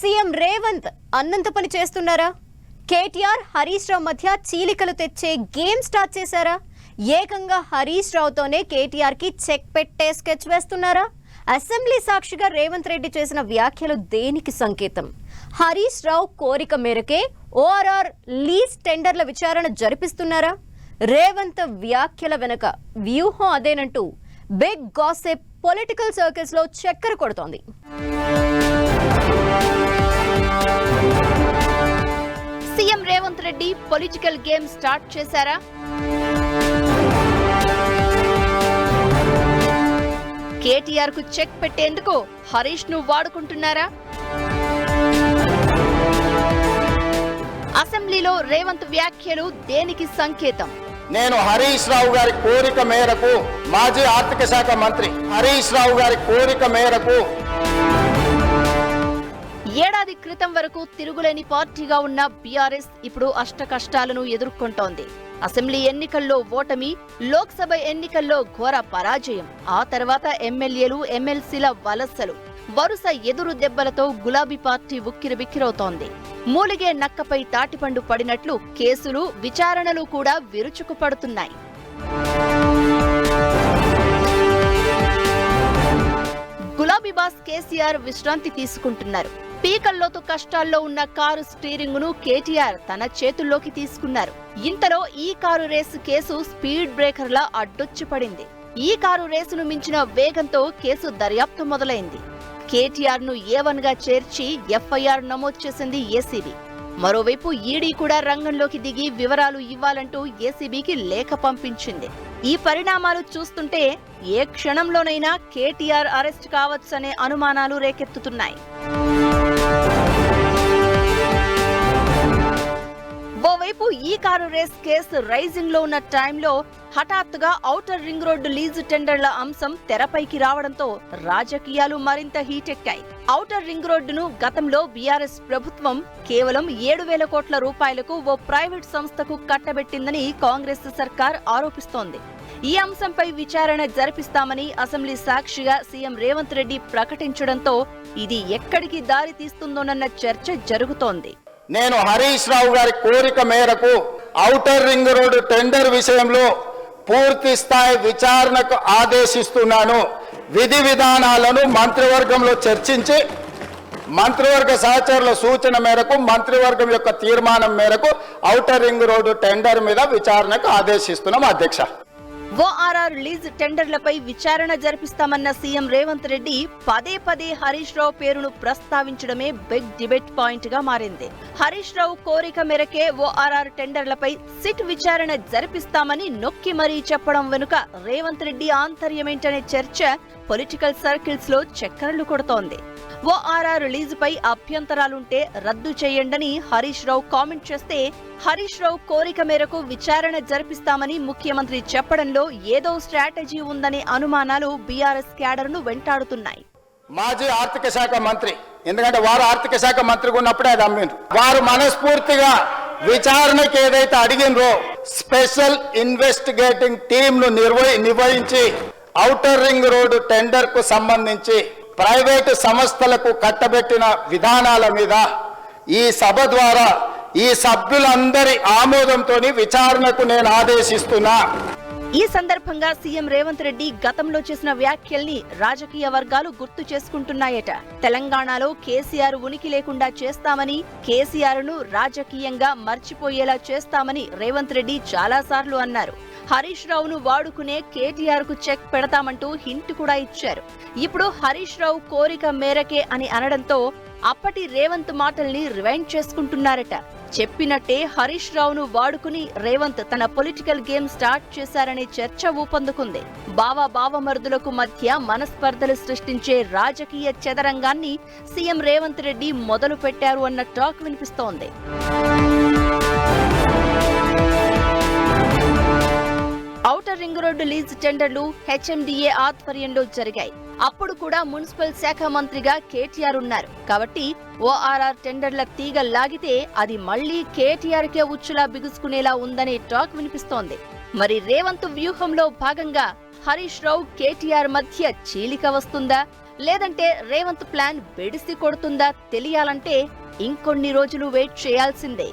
CM Revanth అన్నంత పని చేస్తున్నారా? కేటీఆర్ హరీష్ రావు మధ్య చీలికలు తెచ్చే గేమ్ స్టార్ట్ చేశారా? ఏకంగా హరీష్ రావుతోనే కేటీఆర్ కి చెక్ పెట్టే స్కెచ్ వేస్తున్నారా? అసెంబ్లీ సాక్షిగా రేవంత్ రెడ్డి చేసిన వ్యాఖ్యలు దేనికి సంకేతం? హరీష్ రావు కోరిక మేరకే ఓఆర్ఆర్ లీజ్ టెండర్ల విచారణ జరిపిస్తున్నారా? రేవంత్ వ్యాఖ్యల వెనక వ్యూహం అదేనంటూ బిగ్ గాసిప్ పొలిటికల్ సర్కిల్స్ లో చక్కర కొడుతోంది. CM Revanth Reddy political game start చేశారా? కేటీఆర్ కు చెక్ పెట్టేందుకు హరీష్ ను వాడుకుంటున్నారా? అసెంబ్లీలో రేవంత్ వ్యాఖ్యలు దేనికి సంకేతం? నేను హరీష్ రావు గారి కోరిక మేరకు మాజీ ఆర్థిక శాఖ మంత్రి హరీష్ రావు గారి కోరిక మేరకు ఏడాది క్రితం వరకు తిరుగులేని పార్టీగా ఉన్న బీఆర్ఎస్ ఇప్పుడు అష్టకష్టాలను ఎదుర్కొంటోంది. అసెంబ్లీ ఎన్నికల్లో ఓటమి, లోక్సభ ఎన్నికల్లో ఘోర పరాజయం, ఆ తర్వాత ఎమ్మెల్యేలు ఎమ్మెల్సీల వలసలు, వరుస ఎదురు దెబ్బలతో గులాబీ పార్టీ ఉక్కిరిబిక్కిరవుతోంది. మూలిగే నక్కపై తాటిపండు పడినట్లు కేసులు, విచారణలు కూడా విరుచుకుపడుతున్నాయి. గులాబీ బాస్ కేసీఆర్ విశ్రాంతి తీసుకుంటున్నారు. పీకల్లోతు కష్టాల్లో ఉన్న కారు స్టీరింగ్ ను కేటీఆర్ తన చేతుల్లోకి తీసుకున్నారు. ఇంతలో ఈ కారు రేసు కేసు స్పీడ్ బ్రేకర్లా అడ్డొచ్చి పడింది. ఈ కారు రేసును మించిన వేగంతో కేసు దర్యాప్తు మొదలైంది. కేటీఆర్ ను A1 గా చేర్చి ఎఫ్ఐఆర్ నమోదు చేసింది ఏసీబీ. మరోవైపు ఈడీ కూడా రంగంలోకి దిగి వివరాలు ఇవ్వాలంటూ ఏసీబీకి లేఖ పంపించింది. ఈ పరిణామాలు చూస్తుంటే ఏ క్షణంలోనైనా కేటీఆర్ అరెస్ట్ కావచ్చనే అనుమానాలు రేకెత్తుతున్నాయి. ఓవైపు ఈ కారు రేస్ కేసు రైజింగ్ లో ఉన్న టైంలో హఠాత్తుగా ఔటర్ రింగ్ రోడ్డు లీజు టెండర్ల అంశం తెరపైకి రావడంతో రాజకీయాలు మరింత హీటెక్కాయి. ఔటర్ రింగ్ రోడ్డును గతంలో బీఆర్ఎస్ ప్రభుత్వం కేవలం 7,000 కోట్ల రూపాయలకు ఓ ప్రైవేట్ సంస్థకు కట్టబెట్టిందని కాంగ్రెస్ సర్కార్ ఆరోపిస్తోంది. ఈ అంశంపై విచారణ జరిపిస్తామని అసెంబ్లీ సాక్షిగా సీఎం రేవంత్ రెడ్డి ప్రకటించడంతో ఇది ఎక్కడికి దారి తీస్తుందోనన్న చర్చ జరుగుతోంది. నేను హరీష్ రావు గారి కోరిక మేరకు ఔటర్ రింగ్ రోడ్డు టెండర్ విషయంలో పూర్తి స్థాయి విచారణకు ఆదేశిస్తున్నాను. విధి విధానాలను మంత్రివర్గంలో చర్చించి మంత్రివర్గ సహచరుల సూచన మేరకు మంత్రివర్గం యొక్క తీర్మానం మేరకు ఔటర్ రింగ్ రోడ్డు టెండర్ మీద విచారణకు ఆదేశిస్తున్నాం అధ్యక్ష. ఓఆర్ఆర్ లీజ్ టెండర్లపై విచారణ జరిపిస్తామన్న సీఎం రేవంత్ రెడ్డి పదే పదే హరీష్ రావు పేరును ప్రస్తావించడమే బిగ్ డిబేట్ పాయింట్ గా మారింది. హరీష్ రావు కోరిక మేరకే ఓఆర్ఆర్ టెండర్లపై సిట్ విచారణ జరిపిస్తామని నొక్కి మరీ చెప్పడం వెనుక రేవంత్ రెడ్డి ఆంతర్యమేంటనే చర్చ పొలిటికల్ సర్కిల్స్ లో చక్కర్లు కొడుతోంది. ఓఆర్ఆర్ రిలీజుపై అభ్యంతరాలుంటే రద్దు చేయండని హరీష్ రావు కామెంట్ చేస్తే హరీష్ రావు కోరిక మేరకు విచారణ జరిపిస్తామని ముఖ్యమంత్రి చెప్పడంలో ఏదో స్ట్రాటజీ ఉందనే అనుమానాలు బీఆర్ఎస్ క్యాడర్ ను వెంటాడుతున్నాయి. మాజీ ఆర్థిక శాఖ మంత్రి, ఎందుకంటే వారు ఆర్థిక శాఖ మంత్రిగా ఉన్నప్పుడే అది అమ్మిండ్రు. వారు మనస్ఫూర్తిగా విచారణకు ఏదైతే అడిగినరో స్పెషల్ ఇన్వెస్టిగేటింగ్ టీమ్ ను నిర్వహించి ఔటర్ రింగ్ రోడ్డు టెండర్ కు సంబంధించి ప్రైవేటు సంస్థలకు కట్టబెట్టిన విధానాల మీద ఈ సభ ద్వారా ఈ సభ్యులందరి ఆమోదంతో విచారణకు నేను ఆదేశిస్తున్నా. ఈ సందర్భంగా సీఎం రేవంత్ రెడ్డి గతంలో చేసిన వ్యాఖ్యల్ని రాజకీయ వర్గాలు గుర్తు చేసుకుంటున్నాయట. తెలంగాణలో కేసీఆర్ ఉనికి లేకుండా చేస్తామని, కేసీఆర్ ను రాజకీయంగా మర్చిపోయేలా చేస్తామని రేవంత్ రెడ్డి చాలాసార్లు అన్నారు. హరీష్ రావును వాడుకునే కేటీఆర్ కు చెక్ పెడతామంటూ హింట్ కూడా ఇచ్చారు. ఇప్పుడు హరీష్ రావు కోరిక మేరకే అని అనడంతో అప్పటి రేవంత్ మాటల్ని రివైండ్ చేసుకుంటున్నారట. చెప్పినట్టే హరీష్ రావును వాడుకుని రేవంత్ తన పొలిటికల్ గేమ్ స్టార్ట్ చేశారనే చర్చ ఊపందుకుంది. బావమరుదులకు మధ్య మనస్పర్ధలు సృష్టించే రాజకీయ చదరంగాన్ని సీఎం రేవంత్ రెడ్డి మొదలు పెట్టారు అన్న టాక్ వినిపిస్తోంది. ఔటర్ రింగ్ రోడ్డు లీజ్ టెండర్లు హెచ్ఎండిఏ ఆధ్వర్యంలో జరిగాయి. అప్పుడు కూడా మున్సిపల్ శాఖ మంత్రిగా కేటీఆర్ ఉన్నారు. కాబట్టి ఓఆర్ఆర్ టెండర్ల తీగ లాగితే అది మళ్లీ కేటీఆర్ కే ఉచ్చులా బిగుసుకునేలా ఉందనే టాక్ వినిపిస్తోంది. మరి రేవంత్ వ్యూహంలో భాగంగా హరీష్ రావు కేటీఆర్ మధ్య చీలిక వస్తుందా, లేదంటే రేవంత్ ప్లాన్ బెడిసి కొడుతుందా తెలియాలంటే ఇంకొన్ని రోజులు వెయిట్ చేయాల్సిందే.